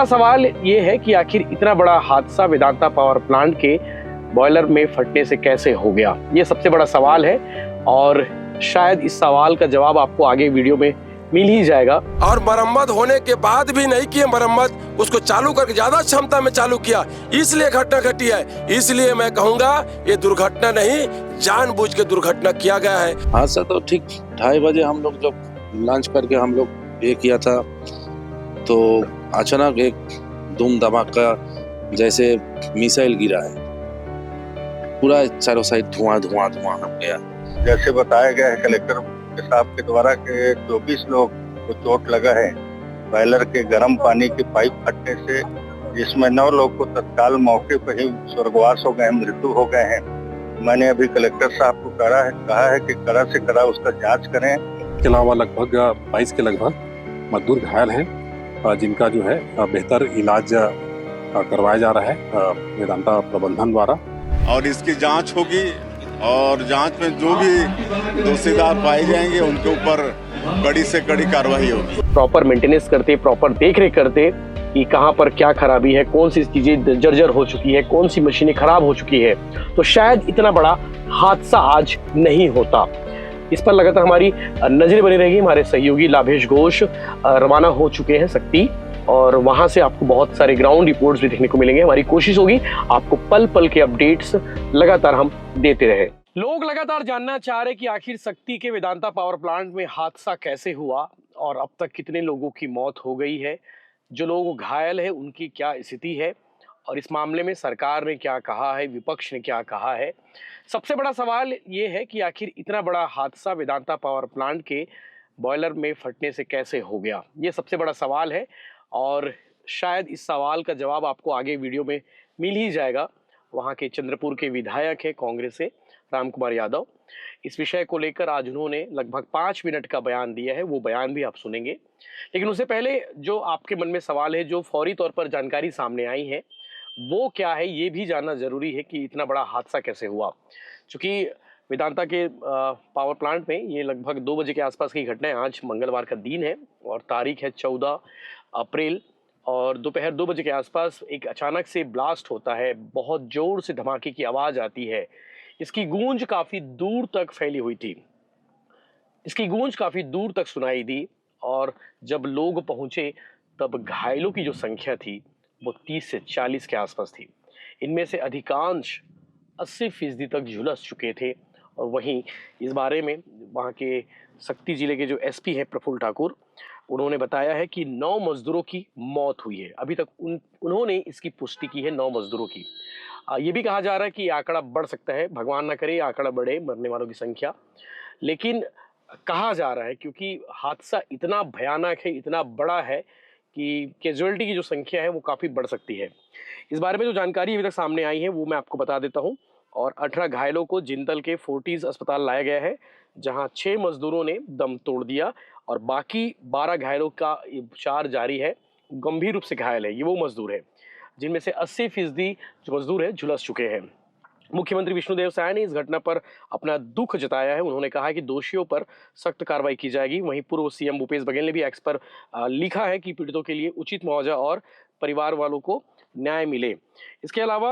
बड़ा सवाल ये है कि आखिर इतना बड़ा हादसा वेदांता पावर प्लांट के बॉयलर में फटने से कैसे हो गया। ये सबसे बड़ा सवाल है और शायद इस सवाल का जवाब आपको आगे वीडियो में मिल ही जाएगा। और मरम्मत होने के बाद भी नहीं किए मरम्मत, उसको चालू करके ज्यादा क्षमता में चालू किया, इसलिए घटना घटी है। इसलिए मैं कहूँगा ये दुर्घटना नहीं, जानबूझ के दुर्घटना किया गया है। हादसा तो ठीक 2:30 बजे हम लोग जब लंच करके हम लोग ये किया था तो अचानक एक धूम धमाका जैसे मिसाइल गिरा है, पूरा चारों साइड धुआं धुआं धुआं हो गया। जैसे बताया गया है कलेक्टर साहब के द्वारा के 24 लोग को चोट लगा है बॉयलर के गर्म पानी की पाइप फटने से, जिसमें 9 लोग को तत्काल मौके पर ही स्वर्गवास हो गए, मृत्यु हो गए हैं। मैंने अभी कलेक्टर साहब को कहा है कि कड़ा से कड़ा उसका जांच करें। के अलावा लगभग 22 के लगभग मजदूर घायल हैं, जिनका जो है बेहतर इलाज करवाया जा रहा है वेदांता प्रबंधन द्वारा। और इसकी जांच होगी और जांच में जो भी दोषीदार पाए जाएंगे उनके ऊपर कड़ी से कड़ी कार्रवाई होगी। प्रॉपर मेंटेनेंस करते, प्रॉपर देखरेख करते कि कहां पर क्या खराबी है, कौन सी चीजें जर्जर हो चुकी है, कौन सी मशीनें खराब हो चुकी है, तो शायद इतना बड़ा हादसा आज नहीं होता। इस पर लगातार हमारी नजरें बनी रहेगी। हमारे सहयोगी लाभेश घोष रवाना हो चुके हैं शक्ति, और वहां से आपको बहुत सारे ग्राउंड रिपोर्ट्स भी देखने को मिलेंगे। हमारी कोशिश होगी आपको पल पल के अपडेट्स लगातार हम देते रहे। लोग लगातार जानना चाह रहे कि आखिर शक्ति के वेदांता पावर प्लांट में हादसा कैसे हुआ और अब तक कितने लोगों की मौत हो गई है, जो लोग घायल है उनकी क्या स्थिति है, और इस मामले में सरकार ने क्या कहा है, विपक्ष ने क्या कहा है। सबसे बड़ा सवाल ये है कि आखिर इतना बड़ा हादसा वेदांता पावर प्लांट के बॉयलर में फटने से कैसे हो गया। ये सबसे बड़ा सवाल है और शायद इस सवाल का जवाब आपको आगे वीडियो में मिल ही जाएगा। वहाँ के चंद्रपुर के विधायक है कांग्रेस से राम कुमार यादव, इस विषय को लेकर आज उन्होंने लगभग 5 मिनट का बयान दिया है, वो बयान भी आप सुनेंगे। लेकिन उससे पहले जो आपके मन में सवाल है, जो फौरी तौर पर जानकारी सामने आई है, वो क्या है ये भी जानना जरूरी है कि इतना बड़ा हादसा कैसे हुआ। क्योंकि वेदांता के पावर प्लांट में ये लगभग 2 बजे के आसपास की घटना है। आज मंगलवार का दिन है और तारीख है 14 अप्रैल, और दोपहर 2 बजे के आसपास एक अचानक से ब्लास्ट होता है। बहुत जोर से धमाके की आवाज आती है। इसकी गूंज काफी दूर तक फैली हुई थी, इसकी गूंज काफी दूर तक सुनाई दी, और जब लोग पहुंचे तब घायलों की जो संख्या थी वो 30 से 40 के आसपास थी। इनमें से अधिकांश 80% तक झुलस चुके थे। और वहीं इस बारे में वहाँ के शक्ति जिले के जो एसपी हैं प्रफुल्ल ठाकुर, उन्होंने बताया है कि 9 मजदूरों की मौत हुई है। अभी तक उन्होंने इसकी पुष्टि की है 9 मजदूरों की। ये भी कहा जा रहा है कि आंकड़ा बढ़ सकता है, भगवान ना करे आंकड़ा बढ़े मरने वालों की संख्या, लेकिन कहा जा रहा है क्योंकि हादसा इतना भयानक है, इतना बड़ा है कि कैजुअलिटी की जो संख्या है वो काफ़ी बढ़ सकती है। इस बारे में जो जानकारी अभी तक सामने आई है वो मैं आपको बता देता हूँ। और 18 घायलों को जिंदल के फोर्टिस अस्पताल लाया गया है, जहां 6 मजदूरों ने दम तोड़ दिया और बाकी 12 घायलों का उपचार जारी है। गंभीर रूप से घायल है ये वो मजदूर है, जिनमें से 80% जो मजदूर है झुलस चुके हैं। मुख्यमंत्री विष्णुदेव साय ने इस घटना पर अपना दुख जताया है। उन्होंने कहा कि दोषियों पर सख्त कार्रवाई की जाएगी। वहीं पूर्व सीएम भूपेश बघेल ने भी एक्स पर लिखा है कि पीड़ितों के लिए उचित मुआवजा और परिवार वालों को न्याय मिले। इसके अलावा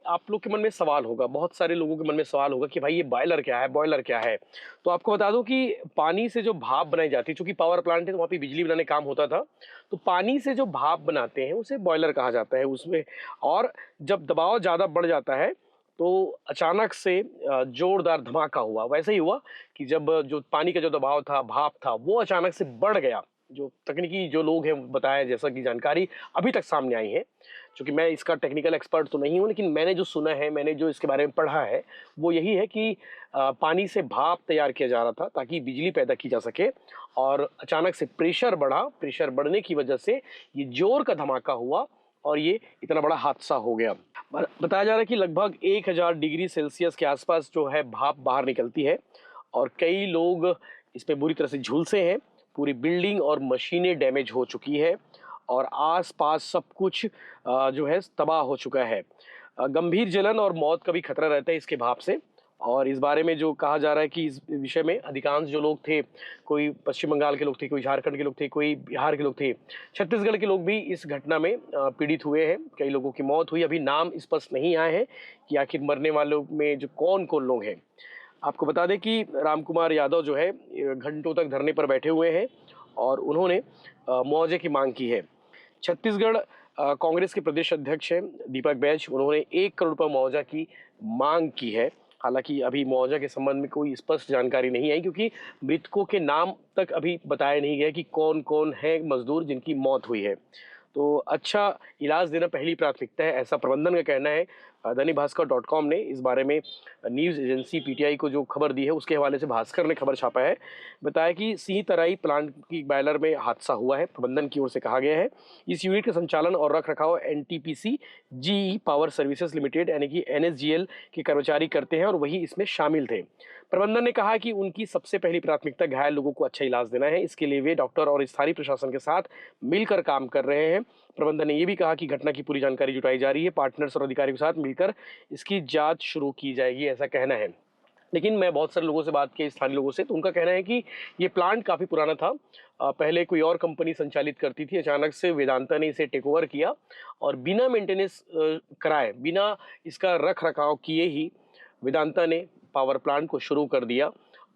आप लोग के मन में सवाल होगा, बहुत सारे लोगों के मन में सवाल होगा कि भाई ये बॉयलर क्या है, बॉयलर क्या है। तो आपको बता दूं कि पानी से जो भाप बनाई जाती है, चूंकि पावर प्लांट है तो वहाँ पे बिजली बनाने काम होता था, तो पानी से जो भाप बनाते हैं उसे बॉयलर कहा जाता है उसमें। और जब दबाव ज़्यादा बढ़ जाता है तो अचानक से जोरदार धमाका हुआ। वैसे ही हुआ कि जब जो पानी का जो दबाव था, भाप था, वो अचानक से बढ़ गया। जो तकनीकी जो लोग हैं बताया, जैसा कि जानकारी अभी तक सामने आई है, क्योंकि मैं इसका टेक्निकल एक्सपर्ट तो नहीं हूँ, लेकिन मैंने जो सुना है, मैंने जो इसके बारे में पढ़ा है वो यही है कि पानी से भाप तैयार किया जा रहा था ताकि बिजली पैदा की जा सके, और अचानक से प्रेशर बढ़ा। प्रेशर बढ़ने की वजह से ये जोर का धमाका हुआ और ये इतना बड़ा हादसा हो गया। बताया जा रहा है कि लगभग 1000 डिग्री सेल्सियस के आसपास जो है भाप बाहर निकलती है और कई लोग इस पे बुरी तरह से झुलसे हैं। पूरी बिल्डिंग और मशीनें डैमेज हो चुकी है और आसपास सब कुछ जो है तबाह हो चुका है। गंभीर जलन और मौत का भी खतरा रहता है इसके भाप से, और इस बारे में जो कहा जा रहा है कि इस विषय में अधिकांश जो लोग थे, कोई पश्चिम बंगाल के लोग थे, कोई झारखंड के लोग थे, कोई बिहार के लोग थे, छत्तीसगढ़ के लोग भी इस घटना में पीड़ित हुए हैं। कई लोगों की मौत हुई। अभी नाम स्पष्ट नहीं आए हैं कि आखिर मरने वालों में जो कौन कौन लोग हैं। आपको बता दें कि रामकुमार यादव जो है घंटों तक धरने पर बैठे हुए हैं और उन्होंने मुआवजे की मांग की है। छत्तीसगढ़ कांग्रेस के प्रदेश अध्यक्ष हैं दीपक बैज, उन्होंने 1 करोड़ रुपये मुआवजा की मांग की है। हालांकि अभी मुआवजा के संबंध में कोई स्पष्ट जानकारी नहीं आई, क्योंकि मृतकों के नाम तक अभी बताया नहीं गया कि कौन कौन है मजदूर जिनकी मौत हुई है। तो अच्छा इलाज देना पहली प्राथमिकता है, ऐसा प्रबंधन का कहना है। दैनिक भास्कर.com ने इस बारे में न्यूज़ एजेंसी पीटीआई को जो खबर दी है उसके हवाले से भास्कर ने खबर छापा है। बताया कि सिंह तराई प्लांट की बॉयलर में हादसा हुआ है। प्रबंधन की ओर से कहा गया है इस यूनिट का संचालन और रख रखाव NTPC GE power services limited यानी कि एनएसजीएल के कर्मचारी करते हैं और वही इसमें शामिल थे। प्रबंधन ने कहा कि उनकी सबसे पहली प्राथमिकता घायल लोगों को अच्छा इलाज देना है। इसके लिए वे डॉक्टर और स्थानीय प्रशासन के साथ मिलकर काम कर रहे हैं। प्रबंधन ने यह भी कहा कि घटना की पूरी जानकारी जुटाई जा रही है। पार्टनर्स और अधिकारियों के साथ मिलकर इसकी जांच शुरू की जाएगी, ऐसा कहना है। लेकिन मैं बहुत सारे लोगों से बात की, स्थानीय लोगों से, तो उनका कहना है कि ये प्लांट काफ़ी पुराना था। पहले कोई और कंपनी संचालित करती थी, अचानक से वेदांता ने इसे टेक ओवर किया और बिना मेंटेनेंस कराए, बिना इसका रख रखाव किए ही वेदांता ने पावर प्लांट को शुरू कर दिया।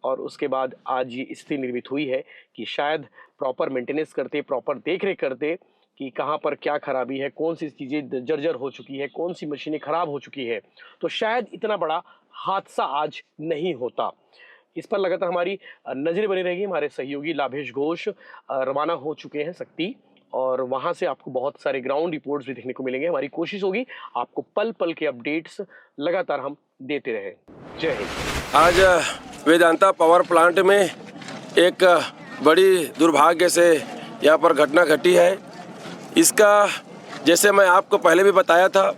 और उसके बाद आज ये स्थिति निर्मित हुई है कि शायद प्रॉपर मेंटेनेंस करते, प्रॉपर देख रेख करते कि कहाँ पर क्या खराबी है, कौन सी चीज़ें जर्जर हो चुकी है, कौन सी मशीनें खराब हो चुकी है, तो शायद इतना बड़ा हादसा आज नहीं होता। इस पर लगातार हमारी नजरें बनी रहेगी। हमारे सहयोगी लाभेश घोष रवाना हो चुके हैं शक्ति, और वहां से आपको बहुत सारे ग्राउंड रिपोर्ट्स भी देखने को मिलेंगे। हमारी कोशिश होगी आपको पल पल के अपडेट्स लगातार हम देते रहें। जय हिंद। आज वेदांता पावर प्लांट में एक बड़ी दुर्भाग्य से यहाँ पर घटना घटी है। इसका जैसे मैं आपको पहले भी बताया था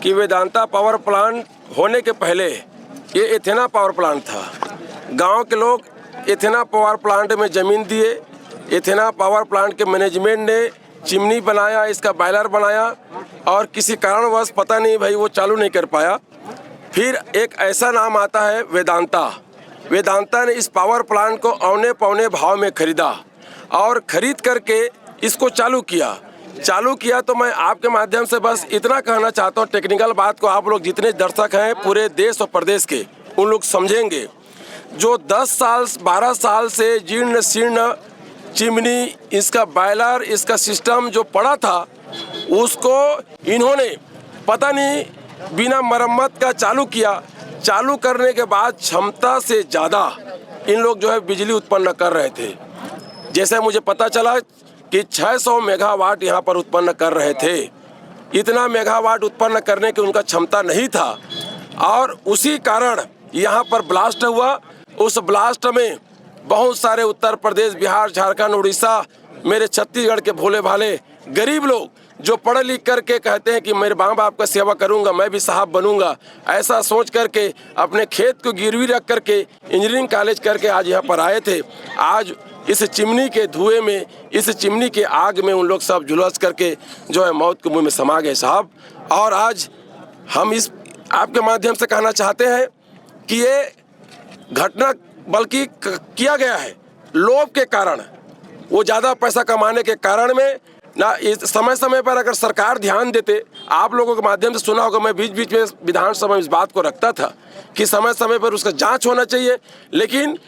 कि वेदांता पावर प्लांट होने के पहले ये एथेना पावर प्लांट था। गांव के लोग एथेना पावर प्लांट में ज़मीन दिए। एथेना पावर प्लांट के मैनेजमेंट ने चिमनी बनाया, इसका बॉयलर बनाया और किसी कारणवश पता नहीं भाई वो चालू नहीं कर पाया। फिर एक ऐसा नाम आता है वेदांता। वेदांता ने इस पावर प्लांट को औने पौने भाव में खरीदा और खरीद करके इसको चालू किया। तो मैं आपके माध्यम से बस इतना कहना चाहता हूँ, टेक्निकल बात को आप लोग जितने दर्शक हैं पूरे देश और प्रदेश के, उन लोग समझेंगे। जो 10 साल 12 साल से जीर्ण शीर्ण चिमनी, इसका बॉयलर, इसका सिस्टम जो पड़ा था, उसको इन्होंने पता नहीं बिना मरम्मत का चालू किया। चालू करने के बाद क्षमता से ज़्यादा इन लोग जो है बिजली उत्पन्न कर रहे थे। जैसे मुझे पता चला कि 600 मेगावाट यहाँ पर उत्पन्न कर रहे थे। इतना मेगावाट उत्पन्न करने की उनका क्षमता नहीं था और उसी कारण यहाँ पर ब्लास्ट हुआ। उस ब्लास्ट में बहुत सारे उत्तर प्रदेश, बिहार, झारखंड, उड़ीसा, मेरे छत्तीसगढ़ के भोले भाले गरीब लोग जो पढ़ लिख करके कहते हैं कि मेरे माँ बाप का सेवा करूंगा, मैं भी साहब बनूंगा, ऐसा सोच करके अपने खेत को गिरवी रख करके इंजीनियरिंग कॉलेज करके आज यहाँ पर आए थे। आज इस चिमनी के धुएं में, इस चिमनी के आग में उन लोग सब झुलस करके जो है मौत के मुंह में समा गए साहब। और आज हम इस आपके माध्यम से कहना चाहते हैं कि ये घटना बल्कि किया गया है लोभ के कारण, वो ज़्यादा पैसा कमाने के कारण में ना। इस समय पर अगर सरकार ध्यान देते, आप लोगों के माध्यम से सुना होगा, मैं बीच बीच में विधानसभा में इस बात को रखता था कि समय पर उसका जांच होना चाहिए, लेकिन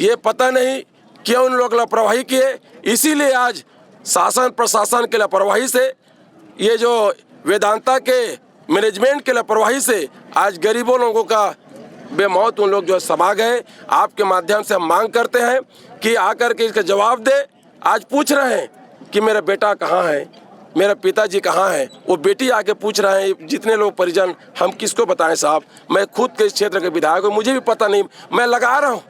ये पता नहीं क्यों उन लोग लापरवाही किए। इसीलिए आज शासन प्रशासन के लापरवाही से, ये जो वेदांता के मैनेजमेंट के लापरवाही से आज गरीबों लोगों का बेमौत उन लोग जो समा गए। आपके माध्यम से हम मांग करते हैं कि आकर के इसका जवाब दे। आज पूछ रहे हैं कि मेरा बेटा कहाँ है, मेरा पिताजी कहाँ है, वो बेटी आके पूछ रहे हैं। जितने लोग परिजन, हम किसको बताएं साहब। मैं खुद के इस क्षेत्र के विधायक हूँ, मुझे भी पता नहीं, मैं लगा रहा हूँ,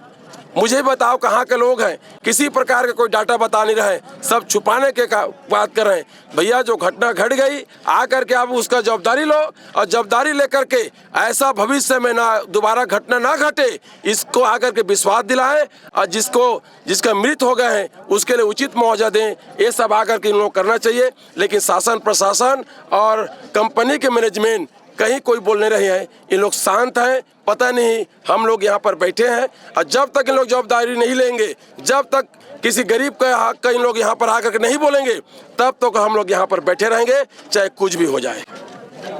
मुझे बताओ कहाँ के लोग हैं। किसी प्रकार का कोई डाटा बता नहीं रहे, सब छुपाने के बात कर रहे हैं। भैया जो घटना घट गई, आकर के आप उसका जवाबदारी लो और जवाबदारी लेकर के ऐसा भविष्य में ना दोबारा घटना ना घटे, इसको आकर के विश्वास दिलाएं और जिसका मृत हो गए हैं उसके लिए उचित मुआवजा दें। ये सब आकर के इन लोग करना चाहिए। लेकिन शासन प्रशासन और कंपनी के मैनेजमेंट कहीं कोई बोल नहीं रहे हैं। ये लोग शांत हैं, पता नहीं हम लोग यहाँ पर बैठे हैं, और जब तक इन लोग जवाबदारी नहीं लेंगे, जब तक किसी गरीब का हक का इन लोग यहाँ पर आकर के नहीं बोलेंगे, तब तक हम लोग यहाँ पर बैठे रहेंगे, चाहे कुछ भी हो जाए।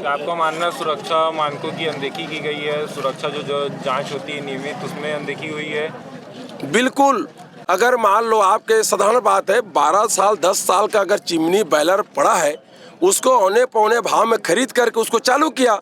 आपका मानना है सुरक्षा मानकों की अनदेखी की गई है? सुरक्षा जो जांच होती है नियमित, उसमें अनदेखी हुई है? बिल्कुल। अगर मान लो आपके साधारण बात है, 12 साल 10 साल का अगर चिमनी बैलर पड़ा है, उसको औने पौने भाव में खरीद करके उसको चालू किया,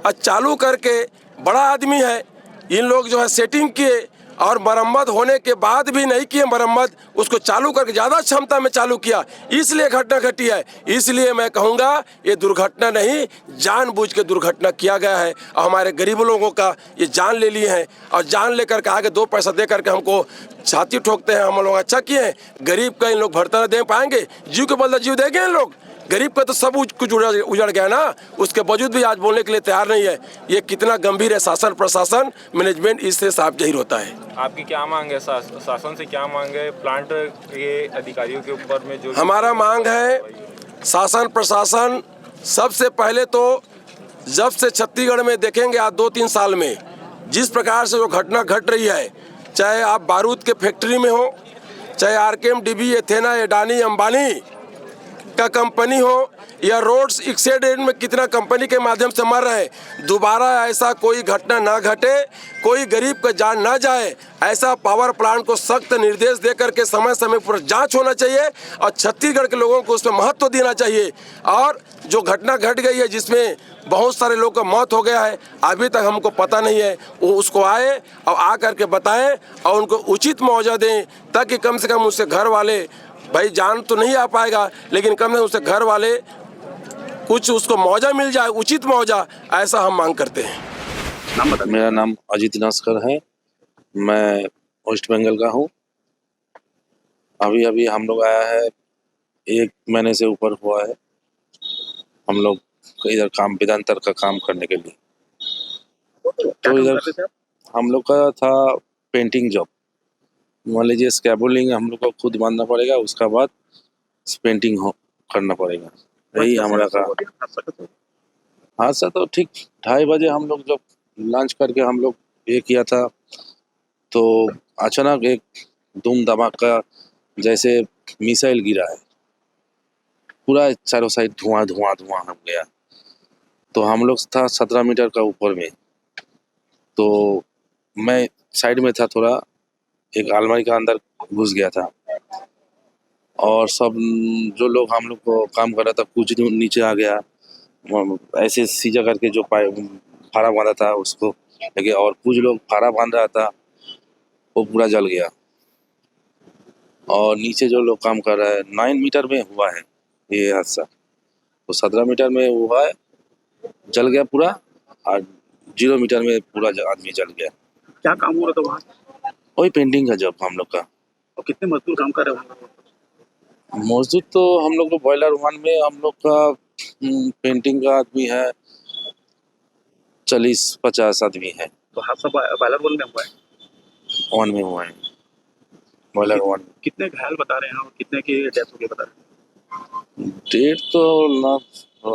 और चालू करके बड़ा आदमी है, इन लोग जो है सेटिंग किए, और मरम्मत होने के बाद भी नहीं किए मरम्मत, उसको चालू करके ज़्यादा क्षमता में चालू किया, इसलिए घटना घटी है। इसलिए मैं कहूँगा ये दुर्घटना नहीं, जानबूझ के दुर्घटना किया गया है, और हमारे गरीब लोगों का ये जान ले लिए हैं, और जान लेकर के आगे 2 पैसा दे करके हमको छाती ठोकते हैं। हम लोग अच्छा किए हैं, गरीब का इन लोग भरता दे पाएंगे? जीव के बदले जीव देंगे इन लोग? गरीब का तो सब कुछ उजड़ गया ना, उसके बावजूद भी आज बोलने के लिए तैयार नहीं है। ये कितना गंभीर है। शासन प्रशासन मैनेजमेंट इससे साफ जाहिर होता है। आपकी क्या मांग है? शासन से क्या मांग है प्लांट के अधिकारियों के ऊपर में? जो हमारा मांग है, शासन प्रशासन सबसे पहले तो जब से छत्तीसगढ़ में देखेंगे आज 2-3 साल में जिस प्रकार से जो घटना घट रही है, चाहे आप बारूद के फैक्ट्री में हो, चाहे RKM, dB, Athena, Adani, Ambani का कंपनी हो, या रोड्स एक्सीडेंट में कितना कंपनी के माध्यम से मर रहे हैं, दोबारा ऐसा कोई घटना ना घटे, कोई गरीब का जान ना जाए, ऐसा पावर प्लांट को सख्त निर्देश दे करके समय समय पर जांच होना चाहिए, और छत्तीसगढ़ के लोगों को उसमें महत्व देना चाहिए। और जो घटना घट गई है जिसमें बहुत सारे लोगों का मौत हो गया है, अभी तक हमको पता नहीं है, वो उसको आए और आ करके बताएं और उनको उचित मुआवजा दें, ताकि कम से कम उससे घर वाले, भाई जान तो नहीं आ पाएगा, लेकिन कम से कम उससे घर वाले कुछ उसको मुआवजा मिल जाए, उचित मुआवजा, ऐसा हम मांग करते हैं। मेरा नाम अजीत नस्कर है, मैं वेस्ट बंगाल का हूँ। अभी अभी हम लोग आया है, 1 महीने से ऊपर हुआ है। हम लोग इधर काम वेदांतर का काम करने के लिए, तो इधर हम लोग का था पेंटिंग जॉब। मान लीजिए स्कैफोल्डिंग हम लोग को खुद बांधना पड़ेगा, उसका बाद पेंटिंग करना पड़ेगा। यही हमारा का हादसा। तो ठीक 2:30 बजे हम लोग जब लंच करके हम लोग ये किया था, तो अचानक एक धूम धमाका जैसे मिसाइल गिरा है, पूरा चारों साइड धुआं धुआं धुआं हो गया। तो हम लोग था 17 मीटर का ऊपर में, तो मैं साइड में था, थोड़ा एक अलमारी का अंदर घुस गया था, और सब जो लोग हम लोग को काम कर रहा था कुछ नीचे आ गया, ऐसे सीधा करके जो फारा बांधा था उसको लेके, और कुछ लोग फारा बांध रहा था वो पूरा जल गया। और नीचे जो लोग काम कर रहा है 9 मीटर में हुआ है ये हादसा, तो 17 मीटर में हुआ है, जल गया पूरा, और 0 मीटर में पूरा आदमी जल गया। क्या काम हो रहा था वहाँ? वही पेंटिंग का जॉब हम लोग का। और कितने मजदूर काम कर रहे हो? मौजूद तो हम लोग को बॉयलर 1 में हम लोग का पेंटिंग का आदमी है 40-50 आदमी है। तो हादसा बॉयलर 1 में हुआ है? 1 में हुआ है, बॉयलर 1। कितने घायल बता रहे हैं और कितने की डेथ हो गई बता रहे हैं? डेट तो ना,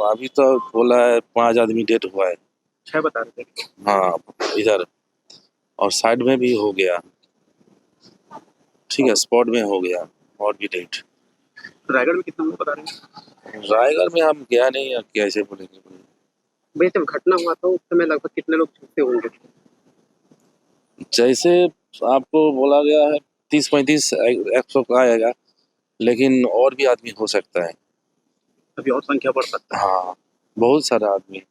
अभी तो बोला है 5 आदमी डेट हुआ है। 6 बता रहे थे। हाँ, इधर और साइड में भी हो गया, ठीक है, स्पॉट में हो गया, और भी डेट। रायगढ़ में कितना लोग बता रहे हैं? रायगढ़ में हम गया नहीं, कैसे बोलेंगे। भाई जब घटना हुआ तो उस समय लगभग कितने लोग छूटे होंगे? जैसे आपको बोला गया है 30-35 100 का आएगा, लेकिन और भी आदमी हो सकता है, अभी और संख्या बढ़ सकता है। हाँ, बहुत सारा आदमी।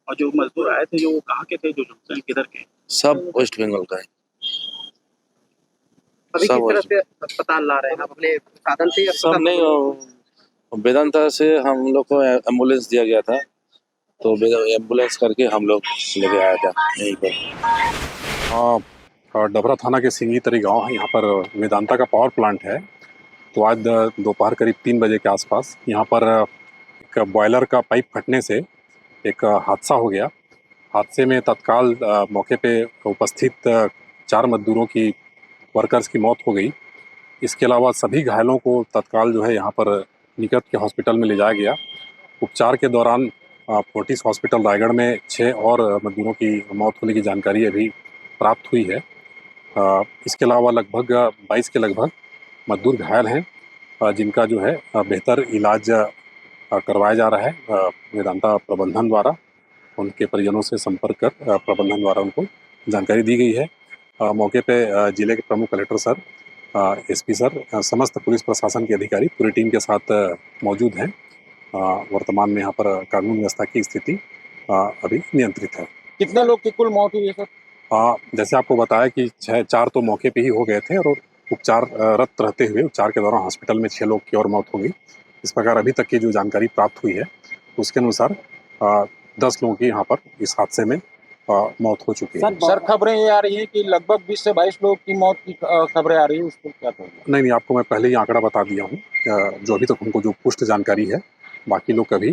और जो मजदूर आए थे, जो कहाँ के थे, जो किधर के? सब वेस्ट बंगाल का है। अभी किस तरह से अस्पताल ला रहे हैं आप? अपने साधन से? सब नहीं, वेदांता से हम लोग को एम्बुलेंस दिया गया था, तो एम्बुलेंस करके हम लोग लेके आया था यहीं पर। हाँ, डबरा थाना के सिंगीतरी गांव है, यहाँ पर वेदांता का पावर प्लांट है। तो आज दोपहर करीब 3 बजे के आसपास यहाँ पर एक बॉयलर का पाइप फटने से एक हादसा हो गया। हादसे में तत्काल मौके पे उपस्थित 4 मजदूरों की, वर्कर्स की मौत हो गई। इसके अलावा सभी घायलों को तत्काल जो है यहाँ पर निकट के हॉस्पिटल में ले जाया गया। उपचार के दौरान फोर्टिस हॉस्पिटल रायगढ़ में 6 और मजदूरों की मौत होने की जानकारी अभी प्राप्त हुई है। इसके अलावा लगभग 22 के लगभग मजदूर घायल हैं, जिनका जो है बेहतर इलाज करवाया जा रहा है वेदांता प्रबंधन द्वारा। उनके परिजनों से संपर्क कर प्रबंधन द्वारा उनको जानकारी दी गई है। मौके पे जिले के प्रमुख कलेक्टर सर, एसपी सर, समस्त पुलिस प्रशासन के अधिकारी पूरी टीम के साथ मौजूद हैं। वर्तमान में यहाँ पर कानून व्यवस्था की स्थिति अभी नियंत्रित है। कितने लोग की कुल मौत हुई है सर? जैसे आपको बताया कि 4 तो मौके पे ही हो गए थे और उपचार रत रहते हुए उपचार के दौरान हॉस्पिटल में 6 लोग की और मौत हो गई। इस प्रकार अभी तक की जो जानकारी प्राप्त हुई है उसके अनुसार 10 लोगों की यहाँ पर इस हादसे में मौत हो चुकी है। सर खबरें ये आ रही हैं कि लगभग 20 से 22 लोग की मौत की खबरें आ रही है, उसको क्या कहेंगे? नहीं, आपको मैं पहले ही आंकड़ा बता दिया हूँ। जो अभी तक हमको जो पुष्ट जानकारी है, बाकी लोग का भी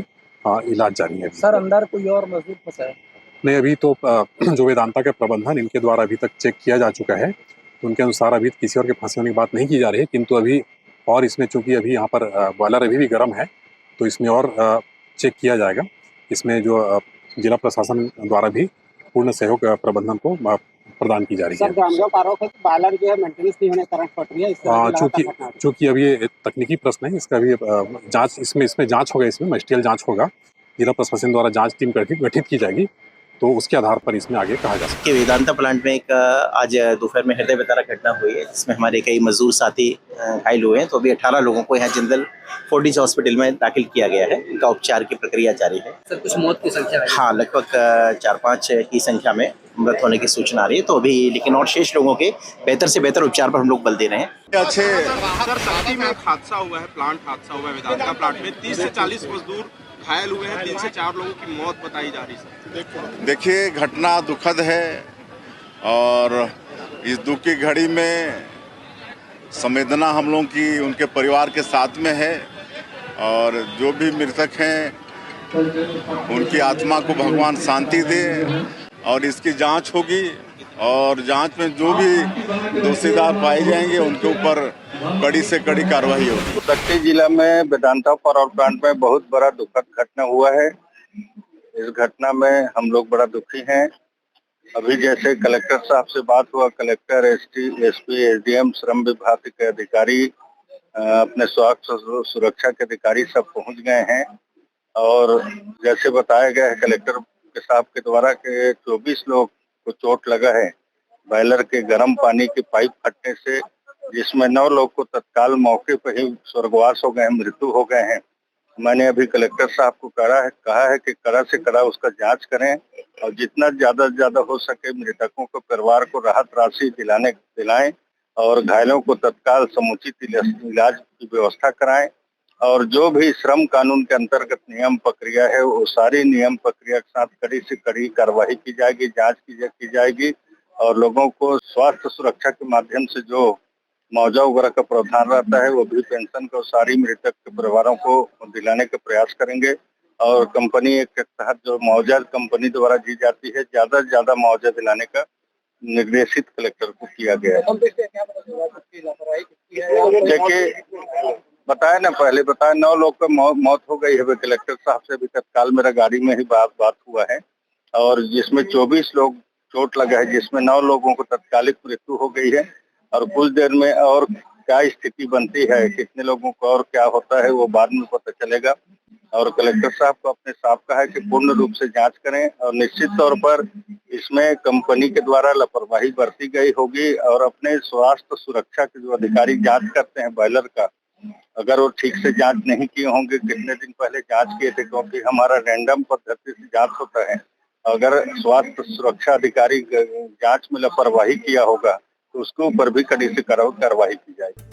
इलाज जारी है। सर अंदर कोई और मजदूर फंसा है? नहीं, अभी तो जो वेदांता के प्रबंधन इनके द्वारा अभी तक चेक किया जा चुका है, तो उनके अनुसार अभी किसी और के फंसे होने की बात नहीं की जा रही है। किंतु अभी और इसमें चूंकि अभी यहाँ पर बॉयलर अभी भी गर्म है, तो इसमें और चेक किया जाएगा। इसमें जो जिला प्रशासन द्वारा भी पूर्ण सहयोग प्रबंधन को प्रदान की जा रही है। ग्रामीणों का आरोप है कि बॉयलर जो है मेंटेनेंस नहीं होने के कारण फट रही है। चूंकि अभी ये तकनीकी प्रश्न है, इसका भी जांच इसमें जांच होगा, इसमें मजिस्ट्रियल जांच होगा। जिला प्रशासन द्वारा जांच टीम गठित की जाएगी, तो उसके आधार पर इसमें आगे कहा जा सकता है। वेदांता प्लांट में एक आज दोपहर में हृदय विदारक घटना हुई है, जिसमें हमारे कई मजदूर साथी घायल हुए हैं। तो अभी 18 लोगों को यहाँ जनरल फोर्टिस हॉस्पिटल में दाखिल किया गया है। उनका उपचार की प्रक्रिया जारी है। सर कुछ मौत की संख्या है? हाँ, लगभग 4-5 की संख्या में मृत होने की सूचना आ रही है। तो अभी लेकिन और शेष लोगों के बेहतर से बेहतर उपचार पर हम लोग बल दे रहे हैं। अच्छे सर सब्जी में एक हादसा हुआ है, प्लांट हादसा हुआ है वेदांता प्लांट में। 30 से 40 मजदूर घायल हुए हैं, 3 से 4 लोगों की मौत बताई जा रही है। देखिए, घटना दुखद है और इस दुख की घड़ी में संवेदना हम लोगों की उनके परिवार के साथ में है। और जो भी मृतक हैं उनकी आत्मा को भगवान शांति दे और इसकी जांच होगी और जांच में जो भी दोषीदार पाए जाएंगे उनके ऊपर कड़ी से कड़ी कार्रवाई होगी। कच्ची जिला में वेदांता पावर प्लांट में बहुत बड़ा दुखद घटना हुआ है। इस घटना में हम लोग बड़ा दुखी हैं। अभी जैसे कलेक्टर साहब से बात हुआ, कलेक्टर, एसपी, एसडीएम, श्रम विभाग के अधिकारी, अपने स्वास्थ्य सुरक्षा के अधिकारी सब पहुंच गए हैं। और जैसे बताया गया है कलेक्टर के साहब के द्वारा कि 24 लोग को चोट लगा है बॉयलर के गर्म पानी की पाइप फटने से, जिसमें 9 लोग को तत्काल मौके पर ही स्वर्गवास हो गए हैं, मृत्यु हो गए हैं। मैंने अभी कलेक्टर साहब को कहा है कि कड़ा से कड़ा उसका जांच करें और जितना ज्यादा हो सके मृतकों को परिवार को राहत राशि दिलाएं और घायलों को तत्काल समुचित इलाज की व्यवस्था कराएं। और जो भी श्रम कानून के अंतर्गत नियम प्रक्रिया है, वो सारी नियम प्रक्रिया के साथ कड़ी से कड़ी कार्रवाई की जाएगी, जांच की जाएगी। और लोगों को स्वास्थ्य सुरक्षा के माध्यम से जो मुआवजा वगैरह का प्रावधान रहता है, वो भी पेंशन को सारी मृतक के परिवारों को दिलाने का प्रयास करेंगे। और कंपनी के तहत जो मुआवजा कंपनी द्वारा दी जाती है, ज्यादा से ज्यादा मुआवजा दिलाने का निर्देशित कलेक्टर को किया गया है। देखिए, पहले बताया 9 लोग का मौत हो गई है। कलेक्टर साहब से भी तत्काल मेरा गाड़ी में ही बात हुआ है और जिसमें 24 लोग चोट लगा है, जिसमें 9 लोगों को तत्कालिक मृत्यु हो गई है। और कुछ देर में और क्या स्थिति बनती है, कितने लोगों को और क्या होता है, वो बाद में पता चलेगा। और कलेक्टर साहब को अपने साहब कहा है कि पूर्ण रूप से जांच करें और निश्चित तौर पर इसमें कंपनी के द्वारा लापरवाही बरती गई होगी। और अपने स्वास्थ्य सुरक्षा के जो अधिकारी जांच करते हैं बॉयलर का, अगर वो ठीक से जांच नहीं किए होंगे, कितने दिन पहले जांच किए थे, क्योंकि हमारा रैंडम पद्धति से जांच होता है। अगर स्वास्थ्य सुरक्षा अधिकारी जांच में लापरवाही किया होगा तो उसके ऊपर भी कड़ी से कार्रवाई की जाएगी।